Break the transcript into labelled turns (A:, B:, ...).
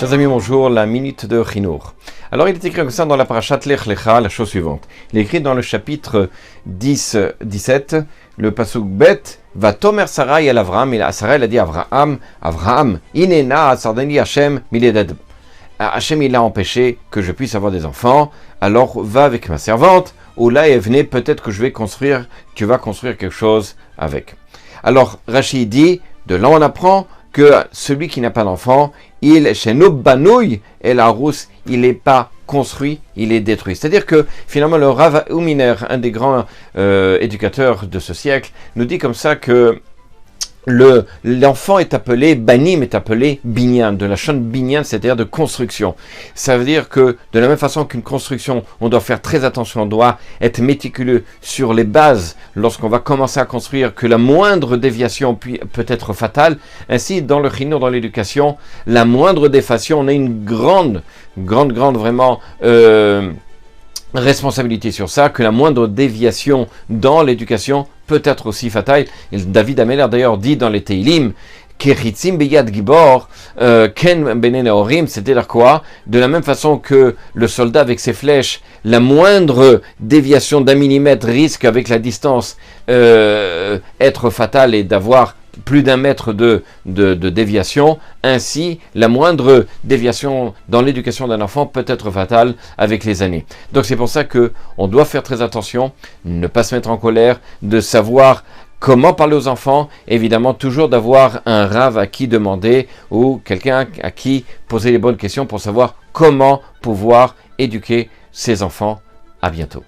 A: Chers amis, bonjour, la minute de Chinour. Alors il est écrit comme ça dans la parashat Lech Lecha, la chose suivante. Il est écrit dans le chapitre 10-17, le pasuk bet, va tomer Sarai el Avraham, et Sarai elle a dit Avraham, inena sardani Hashem miledad. Hashem il a empêché que je puisse avoir des enfants, alors va avec ma servante, ou là est venu, peut-être que tu vas construire quelque chose avec. Alors Rashi dit, de là on apprend que celui qui n'a pas d'enfant, il, chez nos banouilles, et la rousse, il n'est pas construit, il est détruit. C'est-à-dire que finalement le Rav Uminer, un des grands éducateurs de ce siècle, nous dit comme ça que l'enfant est appelé, banim est appelé binyan, de la shon binyan, c'est-à-dire de construction. Ça veut dire que de la même façon qu'une construction, on doit faire très attention, on doit être méticuleux sur les bases lorsqu'on va commencer à construire, que la moindre déviation peut être fatale. Ainsi, dans le chinour, dans l'éducation, la moindre déviation, on a une grande vraiment responsabilité sur ça, que la moindre déviation dans l'éducation peut être aussi fatale. Et David Ameller d'ailleurs dit dans les Teilim, Kechitzim beyad gibor, ken benen neorim, c'est-à-dire quoi? De la même façon que le soldat avec ses flèches, la moindre déviation d'un millimètre risque avec la distance être fatale et d'avoir plus d'un mètre de déviation, ainsi la moindre déviation dans l'éducation d'un enfant peut être fatale avec les années. Donc c'est pour ça que on doit faire très attention, ne pas se mettre en colère, de savoir comment parler aux enfants, évidemment toujours d'avoir un rave à qui demander ou quelqu'un à qui poser les bonnes questions pour savoir comment pouvoir éduquer ses enfants. À bientôt.